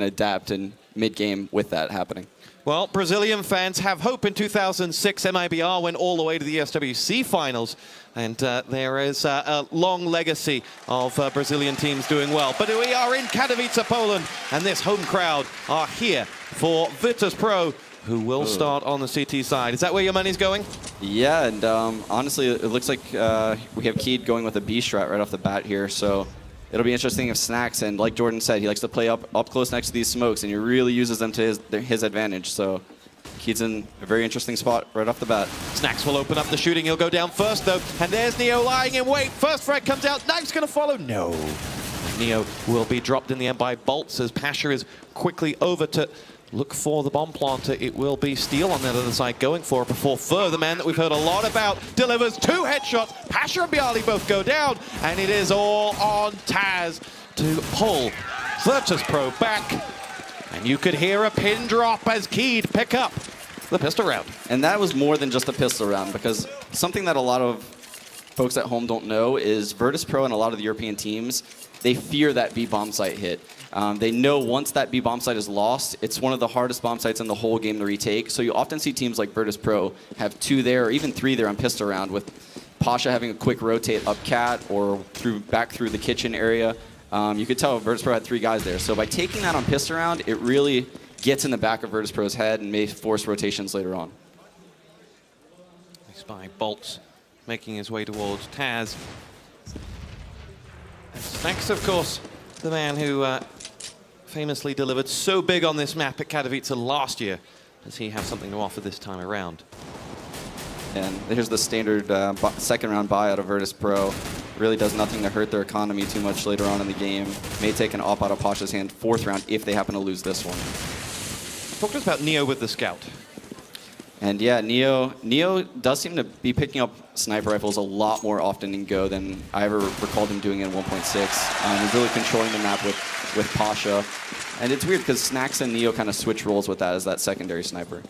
adapt in mid-game with that happening. Well, Brazilian fans have hope. In 2006, MIBR went all the way to the ESWC finals, and there is a long legacy of Brazilian teams doing well. But we are in Katowice, Poland, and this home crowd are here for Virtus.Pro, who will start on the CT side. Is that where your money's going? Yeah, and honestly, it looks like we have Keed going with a B strat right off the bat here, so it'll be interesting if Snacks, and like Jordan said, he likes to play up close next to these smokes, and he really uses them to his advantage. So Keed's in a very interesting spot right off the bat. Snacks will open up the shooting. He'll go down first, though. And there's Neo lying in wait. First frag comes out. Knife's going to follow. No. Neo will be dropped in the end by Bolts as Pasha is quickly over to look for the bomb planter. It will be Steel on that other side going for it before Fur, the man that we've heard a lot about, delivers 2 headshots. Pasha and Bialy both go down, and it is all on Taz to pull Virtus.Pro back. And you could hear a pin drop as Keed pick up the pistol round. And that was more than just a pistol round, because something that a lot of folks at home don't know is Virtus.Pro and a lot of the European teams, they fear that B bomb site hit. They know once that B bomb site is lost, it's one of the hardest bomb sites in the whole game to retake. So you often see teams like Virtus.Pro have 2 there, or even 3 there on pistol round, with Pasha having a quick rotate up cat or back through the kitchen area. You could tell Virtus.Pro had 3 guys there. So by taking that on pistol round, it really gets in the back of Virtus.Pro's head and may force rotations later on. We spy Bolts making his way towards Taz. And Snacks, of course, the man who famously delivered so big on this map at Katowice last year. Does he have something to offer this time around? And here's the standard second round buy out of Virtus.Pro. Really does nothing to hurt their economy too much later on in the game. May take an op out of Pasha's hand 4th round if they happen to lose this one. Talk to us about Neo with the scout. And yeah, Neo does seem to be picking up sniper rifles a lot more often in Go than I ever recalled him doing in 1.6. He's really controlling the map with Pasha. And it's weird because Snacks and Neo kind of switch roles with that as that secondary sniper.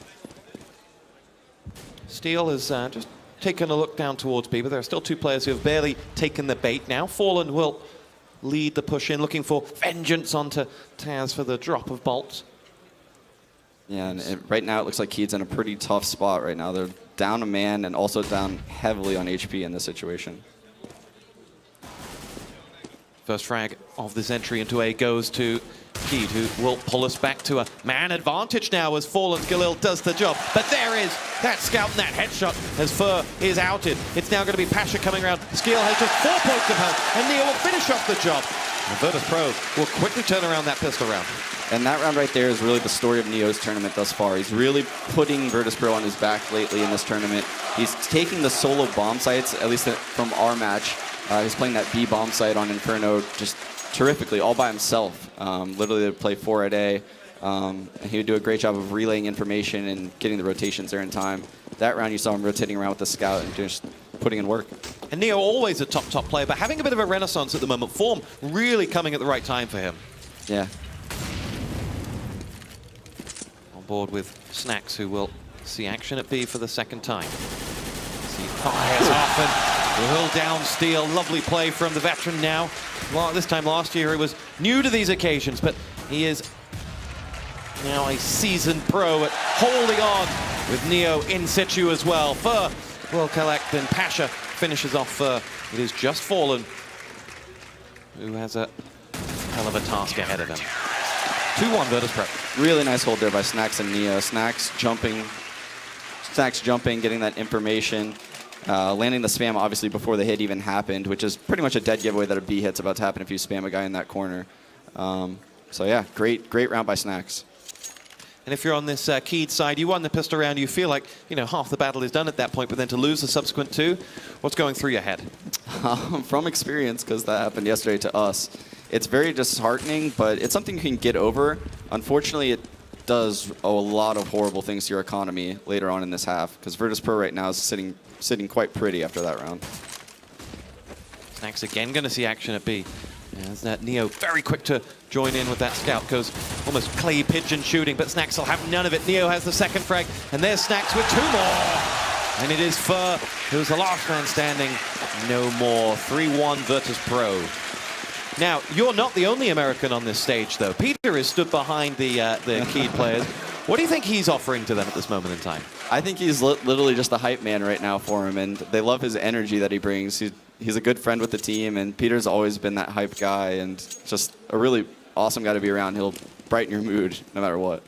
Steel has just taken a look down towards B, but there are still 2 players who have barely taken the bait now. Fallen will lead the push in, looking for vengeance onto Taz for the drop of Bolts. Yeah, and right now it looks like Keed's in a pretty tough spot right now. They're down a man and also down heavily on HP in this situation. First frag of this entry into A goes to Keed, who will pull us back to a man advantage now as Fallen Galil does the job. But there is that scout and that headshot as Fur is outed. It's now going to be Pasha coming around. Skill has just 4 points of health, and Neo will finish off the job. And Virtus.Pro will quickly turn around that pistol round. And that round right there is really the story of Neo's tournament thus far. He's really putting Virtus.Pro on his back lately in this tournament. He's taking the solo bomb sites, at least from our match. He's playing that B bomb site on Inferno just terrifically, all by himself. Literally, they play 4 at A. And he would do a great job of relaying information and getting the rotations there in time. That round, you saw him rotating around with the scout and just putting in work. And Neo always a top player, but having a bit of a renaissance at the moment. Form really coming at the right time for him. Yeah. On board with Snacks, who will see action at B for the 2nd time. See fires off and will down Steel. Lovely play from the veteran now. Well, this time last year he was new to these occasions, but he is now a seasoned pro at holding on with Neo in situ as well. Fur will collect, and Pasha finishes off Fur. It is just Fallen who has a hell of a task ahead of him. 2-1 Virtus.Pro. Really nice hold there by Snacks and Neo. Snacks jumping, getting that information, landing the spam obviously before the hit even happened, which is pretty much a dead giveaway that a B hit's about to happen if you spam a guy in that corner. So yeah, great round by Snacks. And if you're on this Keed side, you won the pistol round, you feel like, you know, half the battle is done at that point, but then to lose the subsequent 2, what's going through your head? From experience, because that happened yesterday to us, it's very disheartening, but it's something you can get over. Unfortunately, it does a lot of horrible things to your economy later on in this half, because Virtus.Pro right now is sitting quite pretty after that round. Snacks again going to see action at B. As that Neo very quick to join in with that scout, goes almost clay pigeon shooting, but Snacks will have none of it. Neo has the 2nd frag, and there's Snacks with 2 more. And it is Fur who's the last man standing. No more. 3-1 Virtus.Pro. Now, you're not the only American on this stage, though. Peter is stood behind the Keyed players. What do you think he's offering to them at this moment in time? I think he's literally just the hype man right now for him, and they love his energy that he brings. He's a good friend with the team, and Peter's always been that hype guy, and just a really awesome guy to be around. He'll brighten your mood no matter what.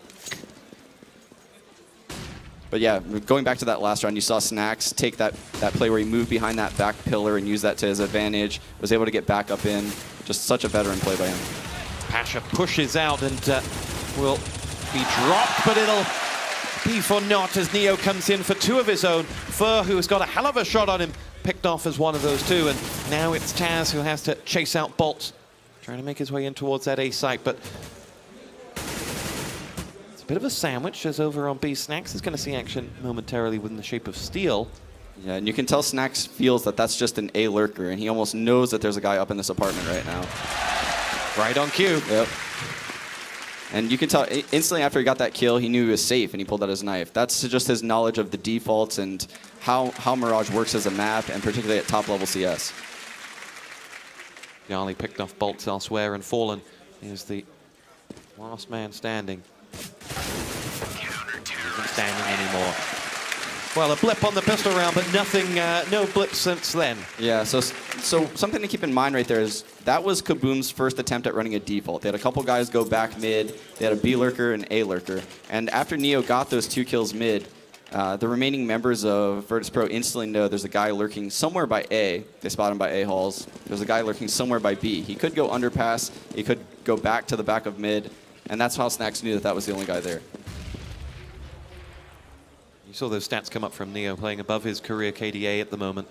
But yeah, going back to that last round, you saw Snacks take that play where he moved behind that back pillar and used that to his advantage, was able to get back up in. Just such a veteran play by him. Pasha pushes out and will be dropped, but it'll be for naught as Neo comes in for two of his own. Fur, who has got a hell of a shot on him, picked off as one of those two, and now it's Taz who has to chase out Bolt, trying to make his way in towards that A site, but it's a bit of a sandwich, as over on B, Snacks is going to see action momentarily within the shape of Steel. Yeah, and you can tell Snacks feels that that's just an A lurker, and he almost knows that there's a guy up in this apartment right now. Right on cue. Yep. And you can tell instantly after he got that kill, he knew he was safe, and he pulled out his knife. That's just his knowledge of the defaults and how Mirage works as a map, and particularly at top-level CS. Yali picked off bolts elsewhere, and Fallen is the last man standing. He isn't standing anymore. Well, a blip on the pistol round, but nothing, no blip since then. Yeah, so something to keep in mind right there is that was Kaboom's first attempt at running a default. They had a couple guys go back mid. They had a B lurker and A lurker. And after Neo got those 2 kills mid, the remaining members of Virtus.Pro instantly know there's a guy lurking somewhere by A. They spot him by A halls. There's a guy lurking somewhere by B. He could go underpass. He could go back to the back of mid. And that's how Snacks knew that that was the only guy there. You saw those stats come up from Neo, playing above his career KDA at the moment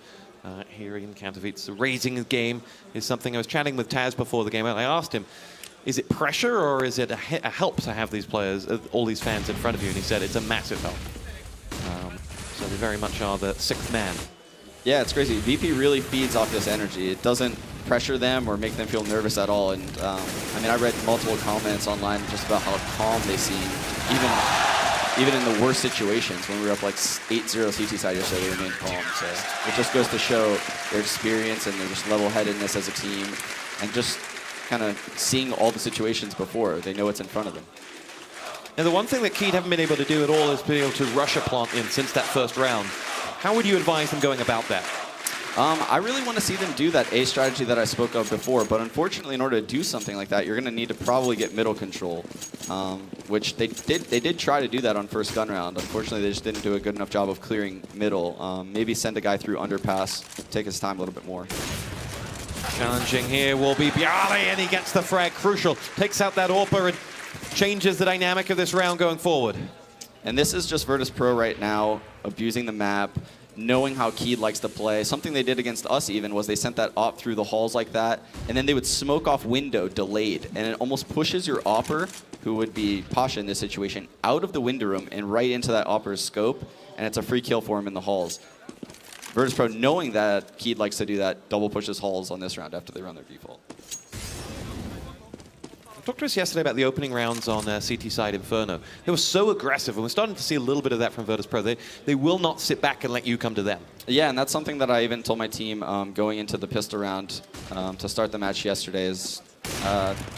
here in Katowice. Raising his game is something. I was chatting with Taz before the game, and I asked him, is it pressure or is it a help to have these players, all these fans in front of you? And he said it's a massive help. So they very much are the 6th man. Yeah, it's crazy. VP really feeds off this energy. It doesn't pressure them or make them feel nervous at all. And I mean, I read multiple comments online just about how calm they seem, even in the worst situations. When we were up like 8-0 CT side yesterday, they remained calm. So it just goes to show their experience and their just level-headedness as a team, and just kind of seeing all the situations before. They know what's in front of them. And the one thing that Keyed haven't been able to do at all is been able to rush a plant in since that first round. How would you advise them going about that? I really want to see them do that A strategy that I spoke of before, but unfortunately, in order to do something like that, you're going to need to probably get middle control, which they did try to do that on first gun round. Unfortunately, they just didn't do a good enough job of clearing middle. Maybe send a guy through underpass, take his time a little bit more. Challenging here will be Bialy, and he gets the frag. Crucial. Takes out that AWPer and changes the dynamic of this round going forward. And this is just Virtus.Pro right now, abusing the map, knowing how Keyed likes to play. Something they did against us even was they sent that AWP through the halls like that, and then they would smoke off window delayed, and it almost pushes your AWPer, who would be Pasha in this situation, out of the window room and right into that AWPer's scope, and it's a free kill for him in the halls. Virtus.Pro, knowing that Keyed likes to do that, double pushes halls on this round after they run their default. Talked to us yesterday about the opening rounds on CT side Inferno. They were so aggressive, and we're starting to see a little bit of that from Virtus.Pro. They will not sit back and let you come to them. Yeah, and that's something that I even told my team going into the pistol round to start the match yesterday is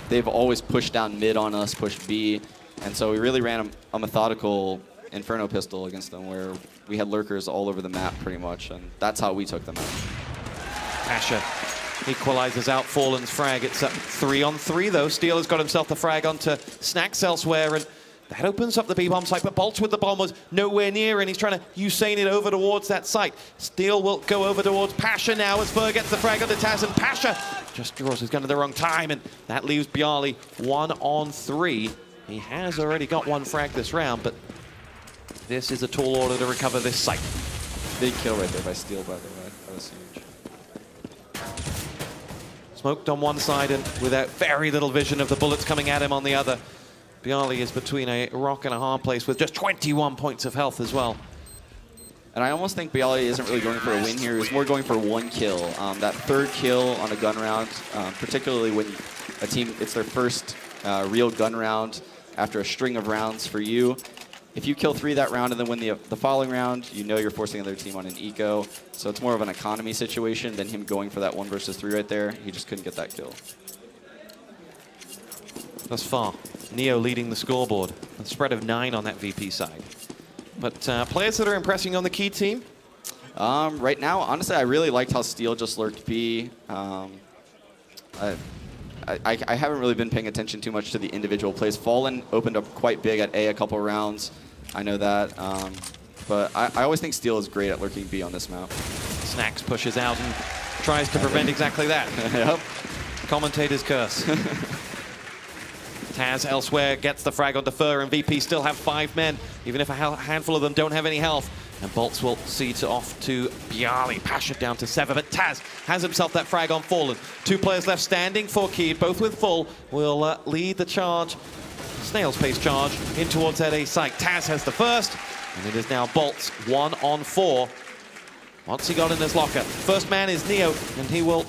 they've always pushed down mid on us, pushed B, and so we really ran a methodical Inferno pistol against them where we had lurkers all over the map pretty much, and that's how we took them out. Pasha equalizes out Fallen's frag. It's 3-on-3 though. Steel has got himself the frag onto Snacks elsewhere, and that opens up the B-bomb site, but Bolt with the bomb was nowhere near, and he's trying to Usain it over towards that site. Steel will go over towards Pasha now as Fur gets the frag onto Taz, and Pasha just draws his gun at the wrong time, and that leaves Bialy 1-on-3. He has already got 1 frag this round, but this is a tall order to recover this site. Big kill right there by Steel, by the way. That was huge. Smoked on one side and without very little vision of the bullets coming at him on the other. Bialy is between a rock and a hard place with just 21 points of health as well. And I almost think Bialy isn't really going for a win here. He's more going for 1 kill. That 3rd kill on a gun round, particularly when a team, it's their first real gun round after a string of rounds for you. If you kill 3 that round and then win the following round, you know you're forcing the other team on an eco. So it's more of an economy situation than him going for that 1 versus 3 right there. He just couldn't get that kill. thus far. Neo leading the scoreboard. A spread of 9 on that VP side. But players that are impressing on the key team? Right now, honestly, I really liked how Steel just lurked B. I haven't really been paying attention too much to the individual plays. Fallen opened up quite big at A a couple rounds. I know that. But I always think Steel is great at lurking B on this map. Snacks pushes out and tries to prevent exactly that. Yep. Commentator's curse. Taz elsewhere gets the frag on Defer, and VP still have 5 men, even if a handful of them don't have any health. And Bolts will see off to Bialy. Pasha down to 7, but Taz has himself that frag on Fallen. 2 players left standing for Keed, both with full, will lead the charge. Snail's pace charge in towards that A site. Taz has the first, and it is now Bolts 1 on 4. Once he got in his locker. First man is Neo, and he will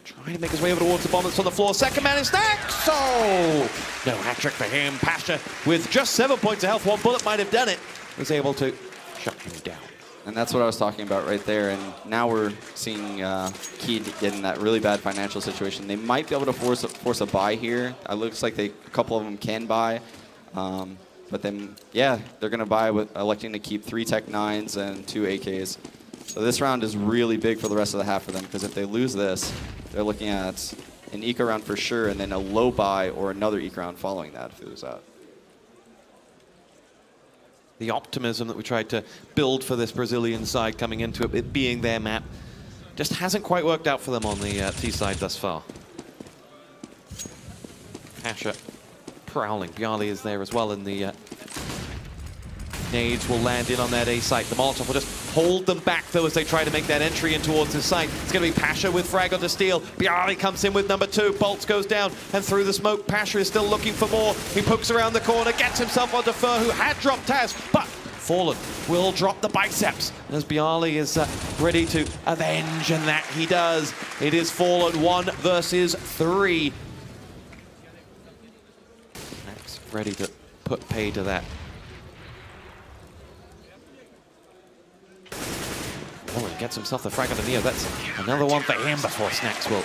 try to make his way over towards the bomb that's on the floor. Second man is Snacks! Oh! No hat-trick for him. Pasha, with just 7 points of health, 1 bullet might have done it, was able to shut him down. And that's what I was talking about right there. And now we're seeing Keed get in that really bad financial situation. They might be able to force a buy here. It looks like a couple of them can buy. But then, yeah, they're going to buy with electing to keep 3 Tech 9s and 2 AKs. So this round is really big for the rest of the half for them, because if they lose this, they're looking at an eco round for sure, and then a low buy or another eco round following that if they lose that. The optimism that we tried to build for this Brazilian side coming into it being their map just hasn't quite worked out for them on the T side thus far. Pasha prowling. Bialy is there as well in the nades will land in on that A site. The Molotov will just hold them back though as they try to make that entry in towards his site. It's going to be Pasha with frag on the steel. Bialy comes in with number 2. Bolts goes down, and through the smoke, Pasha is still looking for more. He pokes around the corner, gets himself on Defer, who had dropped Taz, but Fallen will drop the biceps as Bialy is ready to avenge, and that he does. It is Fallen 1 versus 3. Max ready to put pay to that. Oh, he gets himself the frag on the Neo. That's another one for him before Snacks will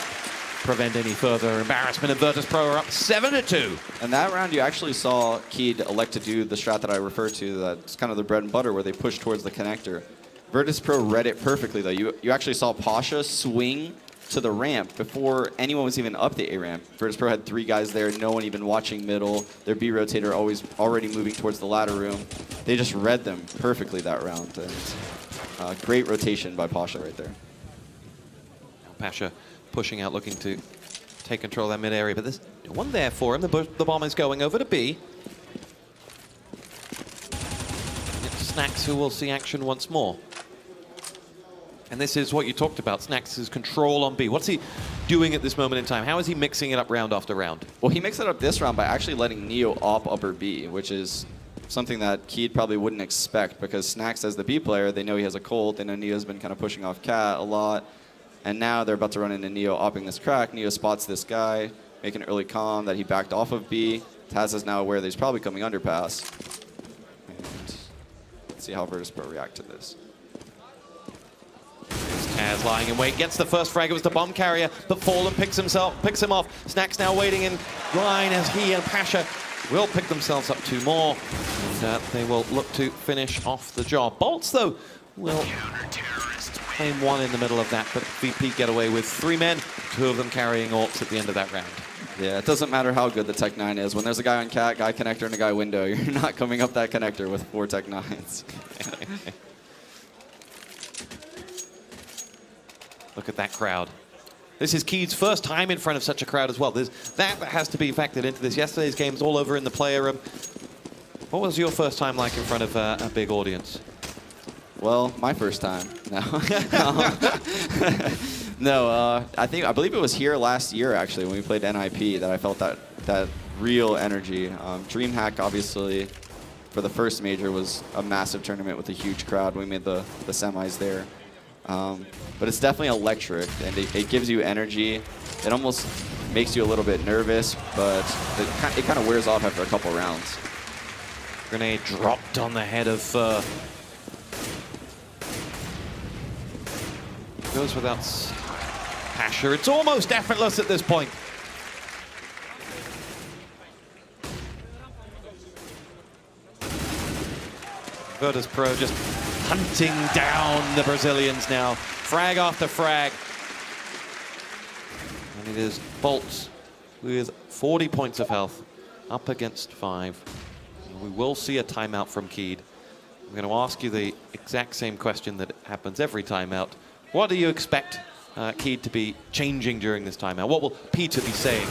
prevent any further embarrassment. And Virtus.Pro are up 7-2. And that round, you actually saw Keed elect to do the strat that I referred to. That's kind of the bread and butter, where they push towards the connector. Virtus.Pro read it perfectly, though. You actually saw Pasha swing to the ramp before anyone was even up the A ramp. Virtus.Pro had 3 guys there, no one even watching middle. Their B rotator already moving towards the ladder room. They just read them perfectly that round. And great rotation by Pasha right there. Pasha pushing out, looking to take control of that mid area, but there's no one there for him. The bomb is going over to B. It's Snacks who will see action once more. And this is what you talked about, Snacks' control on B. What's he doing at this moment in time? How is he mixing it up round after round? Well, he mixed it up this round by actually letting Neo op upper B, which is something that Keed probably wouldn't expect, because Snacks, as the B player, they know he has a cold. They know Neo's been kind of pushing off Cat a lot. And now they're about to run into Neo opping this crack. Neo spots this guy, make an early comm that he backed off of B. Taz is now aware that he's probably coming underpass. And let's see how Virtus.Pro react to this. Taz lying in wait, gets the first frag. It was the bomb carrier, but Fallen picks him off. Snacks now waiting in line as he and Pasha will pick themselves up 2 more. And they will look to finish off the job. Bolts, though, will claim 1 in the middle of that, but VP get away with 3 men, 2 of them carrying orcs at the end of that round. Yeah, it doesn't matter how good the Tech 9 is. When there's a guy on Cat, guy connector, and a guy window, you're not coming up that connector with 4 Tech 9s. Look at that crowd. This is Keed's first time in front of such a crowd as well. That has to be factored into this. Yesterday's game's all over in the player room. What was your first time like in front of a big audience? Well, my first time. No. I believe it was here last year, actually, when we played NIP, that I felt that real energy. DreamHack, obviously, for the first major, was a massive tournament with a huge crowd. We made the semis there. But it's definitely electric, and it gives you energy. It almost makes you a little bit nervous, but it kind of wears off after a couple rounds. Grenade dropped on the head of... goes without Pasha. It's almost effortless at this point. Virtus.Pro just hunting down the Brazilians now. Frag after frag. And it is Bolts with 40 points of health, up against 5. And we will see a timeout from Keed. I'm going to ask you the exact same question that happens every timeout. What do you expect Keed to be changing during this timeout? What will Peter be saying?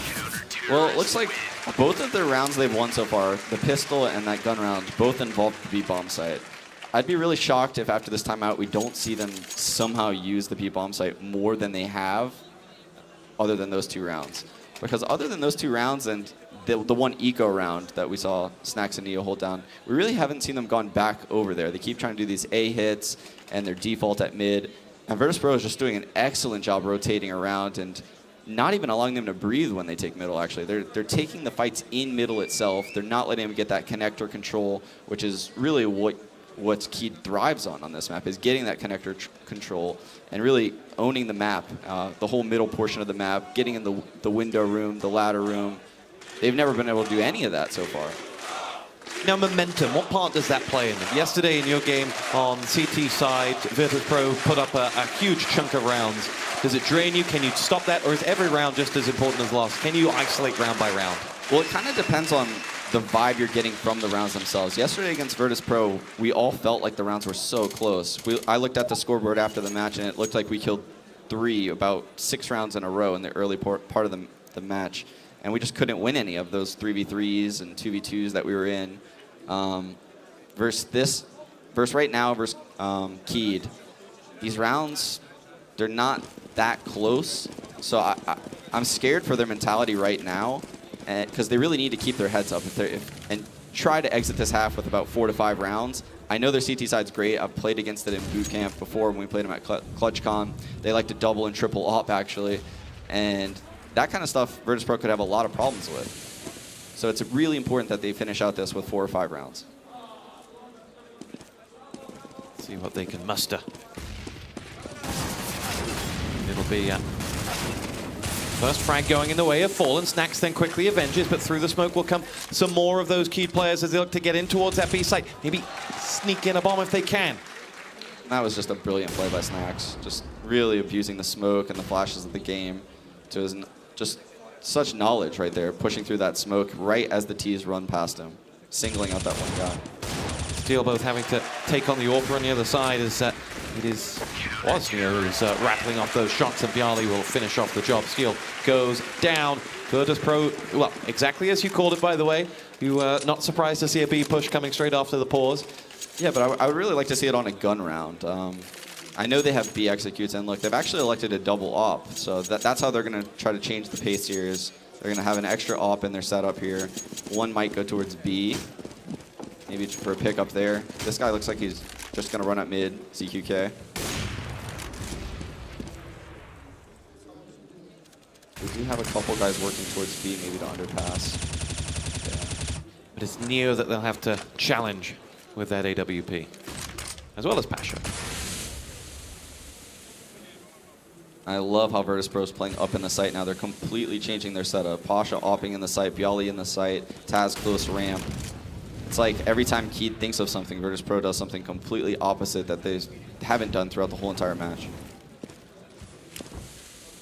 Well, it looks like both of the rounds they've won so far, the pistol and that gun round, both involved the B-bomb site. I'd be really shocked if after this timeout we don't see them somehow use the B-bomb site more than they have other than those 2 rounds. Because other than those 2 rounds and the one eco round that we saw Snax and Neo hold down, we really haven't seen them gone back over there. They keep trying to do these A hits and their default at mid. And Virtus.Pro is just doing an excellent job rotating around and not even allowing them to breathe when they take middle, actually. They're taking the fights in middle itself. They're not letting them get that connector control, which is really what Keed thrives on this map, is getting that connector control and really owning the map, the whole middle portion of the map, getting in the window room, the ladder room. They've never been able to do any of that so far. Now, momentum, what part does that play in them? Yesterday in your game on CT side, Virtus.Pro put up a huge chunk of rounds. Does it drain you? Can you stop that? Or is every round just as important as last? Can you isolate round by round? Well, it kind of depends on the vibe you're getting from the rounds themselves. Yesterday against Virtus.Pro, we all felt like the rounds were so close. I looked at the scoreboard after the match, and it looked like we killed 3, about 6 rounds in a row in the early part of the match. And we just couldn't win any of those 3v3s and 2v2s that we were in. Versus right now, versus Keed, these rounds, they're not that close. So I'm scared for their mentality right now, because they really need to keep their heads up and try to exit this half with about 4 to 5 rounds. I know their CT side's great. I've played against it in boot camp before when we played them at ClutchCon. They like to double and triple op, actually. And that kind of stuff, Virtus.Pro could have a lot of problems with. So it's really important that they finish out this with 4 or 5 rounds. See what they can muster. It'll be first frag going in the way of Fallen. Snax then quickly avenges, but through the smoke will come some more of those Keed players as they look to get in towards that B site. Maybe sneak in a bomb if they can. That was just a brilliant play by Snax. Just really abusing the smoke and the flashes of the game to his just such knowledge right there, pushing through that smoke right as the T's run past him, singling out that one guy. Steel both having to take on the AWP on the other side as it was Neo who's rattling off those shots, and Bjarly will finish off the job. Steel goes down. Virtus.Pro, well, exactly as you called it, by the way. You were not surprised to see a B push coming straight after the pause. Yeah, but I would really like to see it on a gun round. I know they have B executes, and look, they've actually elected a double op, so that's how they're going to try to change the pace here. Is they're going to have an extra op in their setup here. One might go towards B, maybe for a pick up there. This guy looks like he's just going to run up mid, CQK. We do have a couple guys working towards B, maybe to underpass. Yeah. But it's Neo that they'll have to challenge with that AWP, as well as Pasha. I love how Virtus.Pro is playing up in the site now. They're completely changing their setup. Pasha opping in the site, Bjarly in the site, Taz close ramp. It's like every time Keed thinks of something, Virtus.Pro does something completely opposite that they haven't done throughout the whole entire match.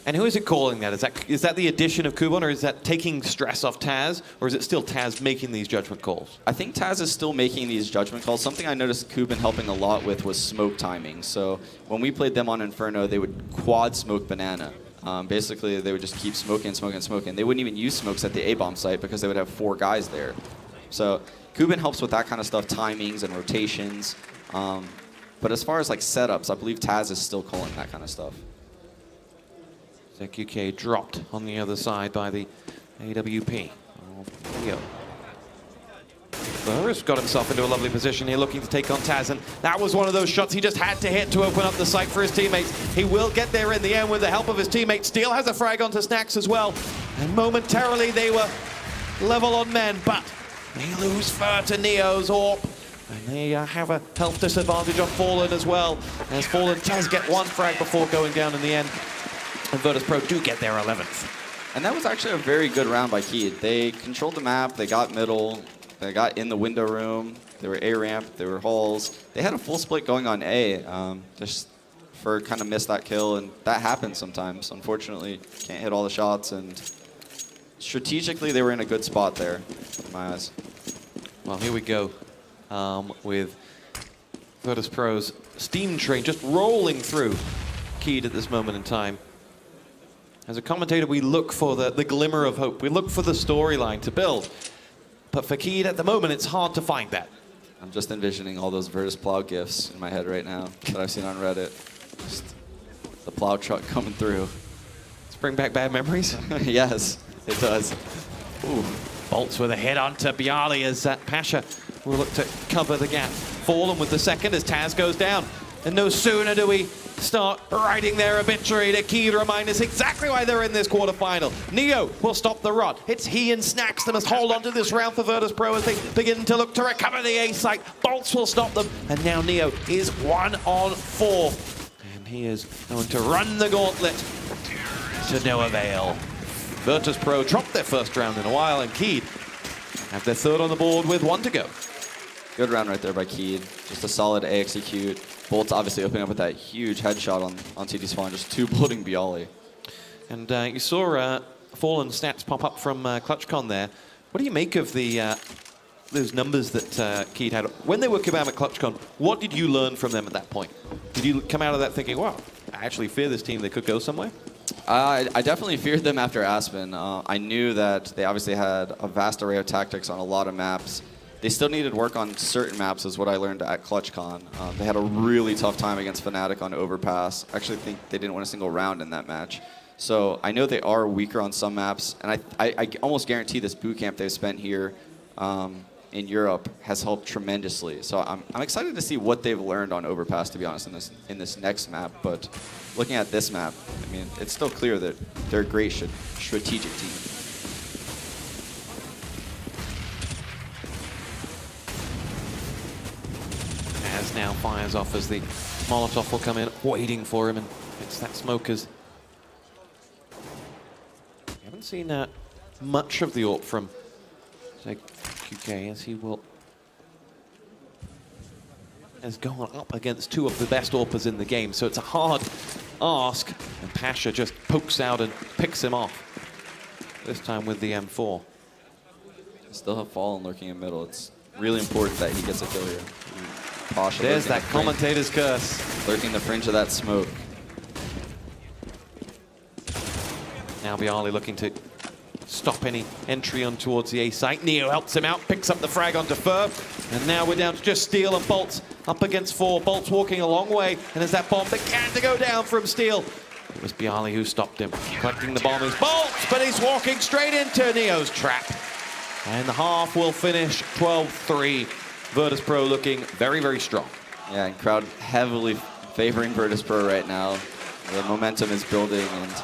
And who is it calling that? Is that the addition of Kuban, or is that taking stress off Taz, or is it still Taz making these judgment calls? I think Taz is still making these judgment calls. Something I noticed Kuban helping a lot with was smoke timing. So when we played them on Inferno, they would quad smoke banana. Basically, they would just keep smoking, smoking, smoking. They wouldn't even use smokes at the A-bomb site because they would have 4 guys there. So Kuban helps with that kind of stuff, timings and rotations. But as far as like setups, I believe Taz is still calling that kind of stuff. ZQK dropped on the other side by the AWP. Leo. Virus got himself into a lovely position here, looking to take on Taz, and that was one of those shots he just had to hit to open up the site for his teammates. He will get there in the end with the help of his teammates. Steel has a frag onto Snax as well, and momentarily they were level on men, but they lose fur to Neo's AWP, and they have a health disadvantage on Fallen as well, as Fallen does get 1 frag before going down in the end. And Virtus.Pro do get their 11th. And that was actually a very good round by Keed. They controlled the map, they got middle, they got in the window room, They were A ramp, they were halls. They had a full split going on A. Just Fer kind of missed that kill, and that happens sometimes. Unfortunately, can't hit all the shots, and strategically they were in a good spot there, in my eyes. Well, here we go with Virtus.Pro's steam train just rolling through Keed at this moment in time. As a commentator, we look for the glimmer of hope. We look for the storyline to build. But for Keed at the moment, it's hard to find that. I'm just envisioning all those Virtus plow gifs in my head right now that I've seen on Reddit. Just the plow truck coming through. Let's bring back bad memories. Yes, it does. Ooh. Bolts with a head onto Bialy as Pasha will look to cover the gap. Fallen with the second as Taz goes down. And no sooner do we start writing their obituary to Keed remind us exactly why they're in this quarterfinal. Neo will stop the rod. It's he and Snacks that must hold on to this round for Virtus.Pro as they begin to look to recover the A site. Bolts will stop them. And now Neo is 1 on 4. And he is going to run the gauntlet to no avail. Virtus.Pro dropped their first round in a while, and Keed have their third on the board with 1 to go. Good round right there by Keed. Just a solid A execute. Bolts obviously opening up with that huge headshot on CT spawn, just two-bloating Bialy. And you saw Fallen stats pop up from ClutchCon there. What do you make of those numbers that Keed had? When they were Kabam at ClutchCon, what did you learn from them at that point? Did you come out of that thinking, wow, I actually fear this team, they could go somewhere? I definitely feared them after Aspen. I knew that they obviously had a vast array of tactics on a lot of maps. They still needed work on certain maps, is what I learned at ClutchCon. They had a really tough time against Fnatic on Overpass. I actually think they didn't win a single round in that match. So I know they are weaker on some maps, and I almost guarantee this boot camp they've spent here in Europe has helped tremendously. So I'm excited to see what they've learned on Overpass, to be honest, in this next map. But looking at this map, I mean, it's still clear that they're a great strategic team. As now fires off as the Molotov will come in, waiting for him, and it's that Smokers. We haven't seen much of the AWP from QK as he has gone up against 2 of the best AWPers in the game, so it's a hard ask, and Pasha just pokes out and picks him off. This time with the M4. Still have Fallen lurking in middle. It's really important that he gets a kill here. Pasha There's that commentator's curse. Lurking the fringe of that smoke. Now Bialy looking to stop any entry on towards the A site. Neo helps him out, picks up the frag onto Fer. And now we're down to just Steel and Bolts up against 4. Bolts walking a long way, and as that bomb began to go down from Steel, it was Bialy who stopped him. Collecting the bomb is Bolts, but he's walking straight into Neo's trap. And the half will finish 12-3. Virtus.Pro looking very, very strong. Yeah, and crowd heavily favoring Virtus.Pro right now. The momentum is building, and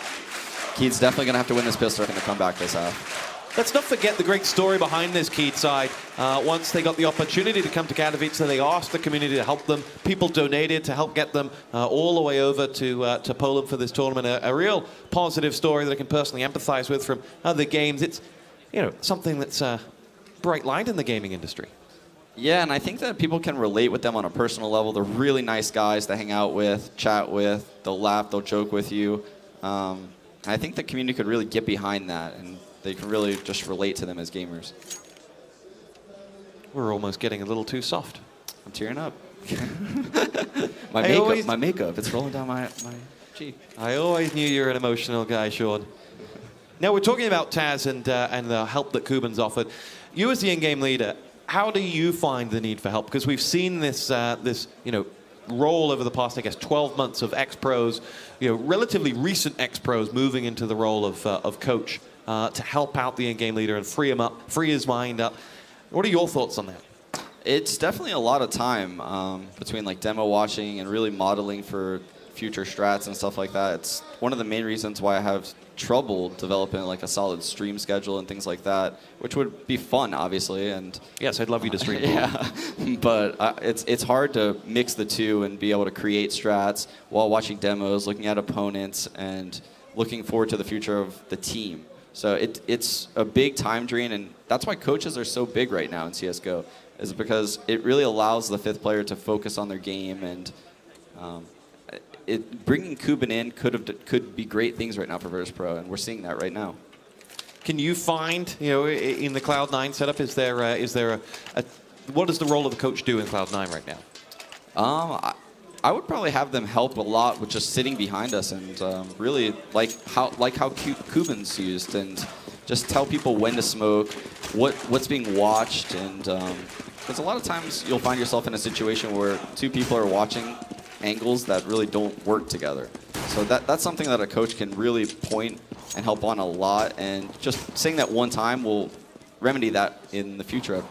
Keed's definitely going to have to win this pistol and come back this half. Let's not forget the great story behind this Keed side. Once they got the opportunity to come to Katowice, they asked the community to help them. People donated to help get them all the way over to Poland for this tournament. A real positive story that I can personally empathize with from other games. It's, you know, something that's a bright light in the gaming industry. Yeah, and I think that people can relate with them on a personal level. They're really nice guys to hang out with, chat with. They'll laugh, they'll joke with you. I think the community could really get behind that, and they can really just relate to them as gamers. We're almost getting a little too soft. I'm tearing up. my makeup, it's rolling down my cheek. I always knew you were an emotional guy, Sean. Now we're talking about Taz and the help that Kuban's offered. You as the in-game leader, how do you find the need for help? Because we've seen this, role over the past, I guess, 12 months of ex-pros, relatively recent ex-pros moving into the role of coach to help out the in-game leader and free him up, free his mind up. What are your thoughts on that? It's definitely a lot of time between like demo watching and really modeling for future strats and stuff like that. It's one of the main reasons why I have trouble developing like a solid stream schedule and things like that, which would be fun, obviously. And yes, I'd love you to stream. Yeah, but it's hard to mix the two and be able to create strats while watching demos, looking at opponents, and looking forward to the future of the team. So it's a big time drain, and that's why coaches are so big right now in CSGO. is because it really allows the 5th player to focus on their game, and bringing Kuban in could be great things right now for Virtus.Pro, and we're seeing that right now. Can you find, in the Cloud9 setup, what does the role of the coach do in Cloud9 right now? I would probably have them help a lot with just sitting behind us and really like how Kuban's used, and just tell people when to smoke, what's being watched, and because a lot of times you'll find yourself in a situation where 2 people are watching angles that really don't work together. So that's something that a coach can really point and help on a lot, and just saying that one time will remedy that in the future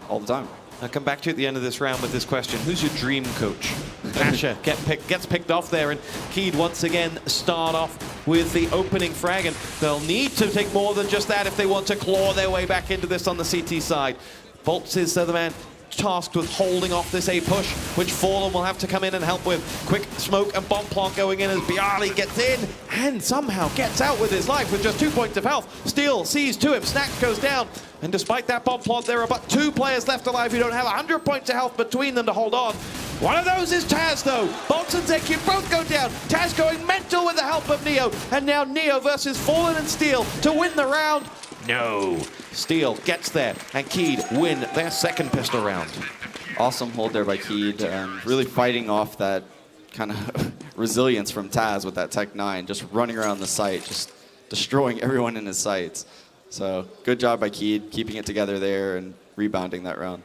all the time. I'll come back to you at the end of this round with this question. Who's your dream coach? Pasha gets picked off there, and Keed once again start off with the opening frag, and they'll need to take more than just that if they want to claw their way back into this on the CT side. Bolts is the man tasked with holding off this A push, which Fallen will have to come in and help with. Quick smoke and bomb plant going in as Bialy gets in and somehow gets out with his life with just 2 points of health. Steel sees to him, Snacks goes down, and despite that bomb plant, there are but 2 players left alive who don't have 100 points of health between them to hold on. One of those is Taz, though. Bolts and ZQ both go down. Taz going mental with the help of Neo, and now Neo versus Fallen and Steel to win the round. No. Steel gets there, and Keed win their 2nd pistol round. Awesome hold there by Keed, really fighting off that kind of resilience from Taz with that Tech 9, just running around the site, just destroying everyone in his sights. So good job by Keed, keeping it together there and rebounding that round.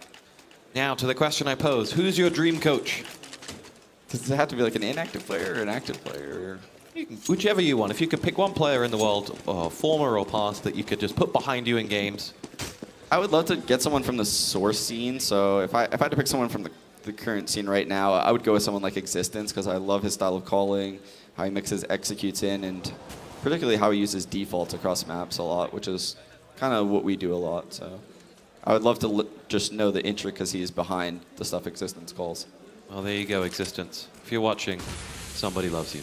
Now to the question I posed, who's your dream coach? Does it have to be like an inactive player or an active player? Whichever you want. If you could pick one player in the world, former or past, that you could just put behind you in games. I would love to get someone from the Source scene. So if I had to pick someone from the current scene right now, I would go with someone like Existence, because I love his style of calling, how he mixes executes in, and particularly how he uses defaults across maps a lot, which is kind of what we do a lot. So I would love to just know the intricacies behind the stuff Existence calls. Well, there you go, Existence. If you're watching, somebody loves you.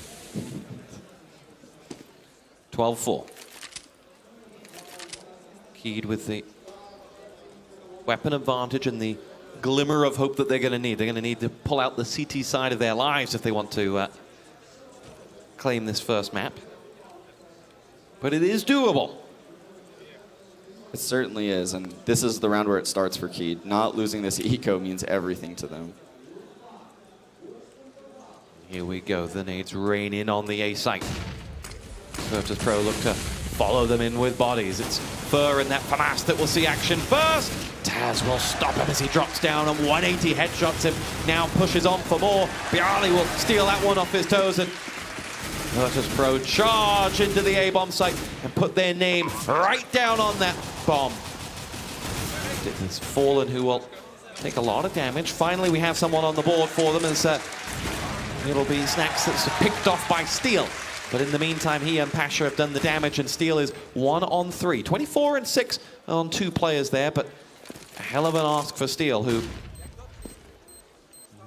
12-4. Keed with the weapon advantage and the glimmer of hope that they're going to need. They're going to need to pull out the CT side of their lives if they want to claim this first map. But it is doable. It certainly is, and this is the round where it starts for Keed. Not losing this eco means everything to them. Here we go. The nades rain in on the A site. Virtus.Pro look to follow them in with bodies. It's Fur and that FAMAS that will see action first. Taz will stop him as he drops down and 180 headshots him. Now pushes on for more. Bialy will steal that one off his toes, and Virtus.Pro charge into the A bomb site and put their name right down on that bomb. It's Fallen who will take a lot of damage. Finally, we have someone on the board for them as it'll be Snacks that's picked off by Steel. But in the meantime, he and Pasha have done the damage, and Steel is 1 on 3. 24 and 6 on 2 players there, but a hell of an ask for Steel, who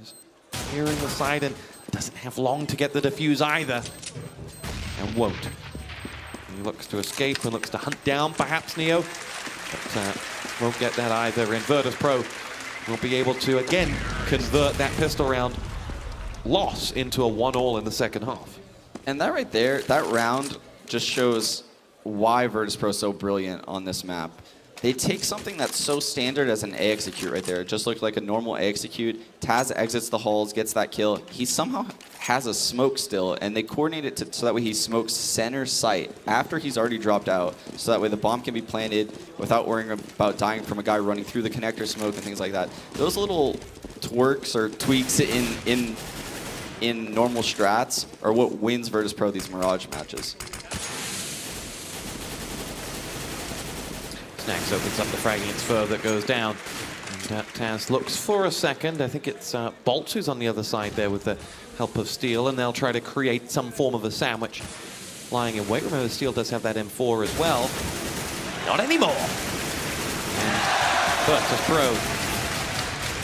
is hearing the side and doesn't have long to get the defuse either, and won't. He looks to escape and looks to hunt down perhaps Neo, but won't get that either. And Virtus.Pro will be able to again convert that pistol round loss into a 1-all in the second half. And that right there, that round just shows why Virtus.Pro is so brilliant on this map. They take something that's so standard as an A execute right there. It just looked like a normal A execute. Taz exits the halls, gets that kill. He somehow has a smoke still, and they coordinate it so that way he smokes center site after he's already dropped out, so that way the bomb can be planted without worrying about dying from a guy running through the connector smoke and things like that. Those little twerks or tweaks in normal strats are what wins Virtus.Pro these Mirage matches. Snacks opens up the frag against Fur that goes down. And Taz looks for a second. I think it's Bolts who's on the other side there with the help of Steel, and they'll try to create some form of a sandwich lying in wait. Remember, Steel does have that M4 as well. Not anymore. And Virtus.Pro,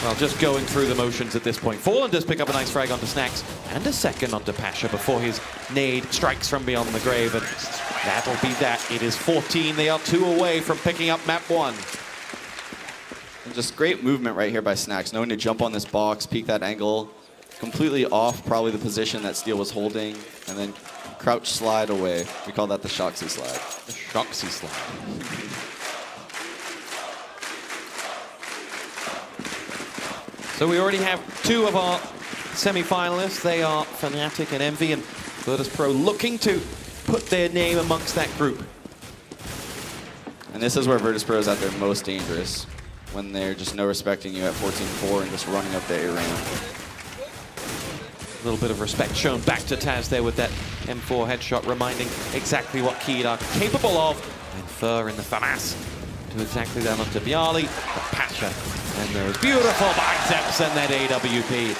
well, just going through the motions at this point. Fallen does pick up a nice frag onto Snacks and a second onto Pasha before his nade strikes from beyond the grave, and that'll be that. It is 14. They are 2 away from picking up map 1. And just great movement right here by Snacks, knowing to jump on this box, peek that angle, completely off probably the position that Steel was holding, and then crouch slide away. We call that the Shoxy slide. The Shoxy slide. So we already have 2 of our semi-finalists. They are Fnatic and Envy, and Virtus.Pro looking to put their name amongst that group. And this is where Virtus.Pro is at their most dangerous, when they're just no respecting you at 14-4 and just running up the A ramp. A little bit of respect shown back to Taz there with that M4 headshot, reminding exactly what Keed are capable of. And Fur in the FAMAS do exactly that onto Bialy, the Pasha, and those beautiful biceps and that AWP.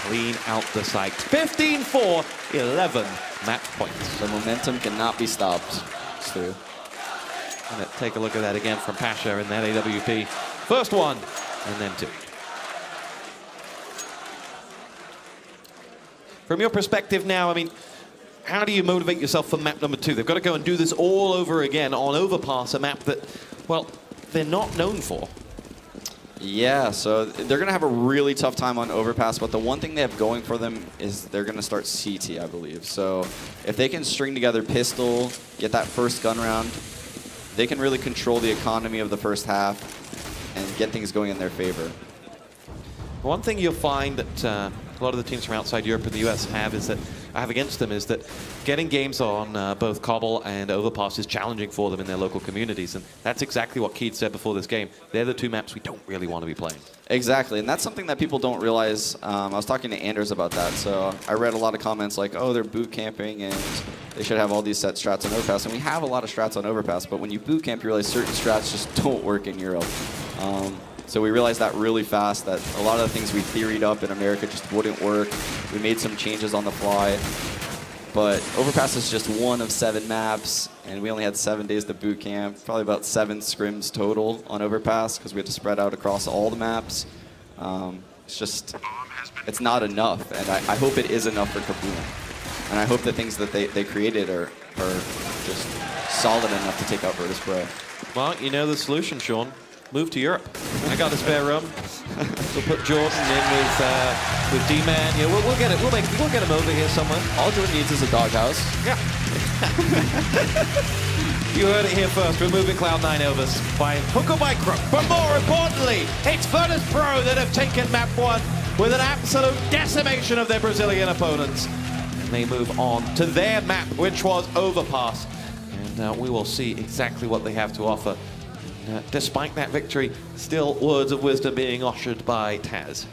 Clean out the sights. 15-4, 11 match points. The momentum cannot be stopped. It's through. And let's take a look at that again from Pasha in that AWP. First one, and then 2. From your perspective now, I mean, how do you motivate yourself for map number 2? They've got to go and do this all over again on Overpass, a map that, well, they're not known for. Yeah, so they're going to have a really tough time on Overpass, but the one thing they have going for them is they're going to start CT, I believe. So if they can string together Pistol, get that first gun round, they can really control the economy of the first half and get things going in their favor. One thing you'll find that a lot of the teams from outside Europe and the US have against them is that getting games on both Cobble and Overpass is challenging for them in their local communities, and that's exactly what Keed said before this game. They're the 2 maps we don't really want to be playing. Exactly, and that's something that people don't realize. I was talking to Anders about that, so I read a lot of comments like, oh, they're boot camping and they should have all these set strats on Overpass, and we have a lot of strats on Overpass, but when you boot camp, you realize certain strats just don't work in Europe. So we realized that really fast, that a lot of the things we theoried up in America just wouldn't work. We made some changes on the fly. But Overpass is just 1 of 7 maps, and we only had 7 days to boot camp. Probably about 7 scrims total on Overpass, because we had to spread out across all the maps. It's not enough, and I hope it is enough for Kaboom. And I hope the things that they created are just solid enough to take out Virtus.Pro. Well, you know the solution, Sean. Move to Europe. I got a spare room. We'll put Jordan in with D-Man. Yeah, we'll get it. We'll get him over here somewhere. All Jordan needs is a doghouse. Yeah. You heard it here first. We're moving Cloud9 over by hook or by crook. But more importantly, it's Virtus.Pro that have taken map 1 with an absolute decimation of their Brazilian opponents. And they move on to their map, which was Overpass. And we will see exactly what they have to offer. Despite that victory, still words of wisdom being ushered by Taz.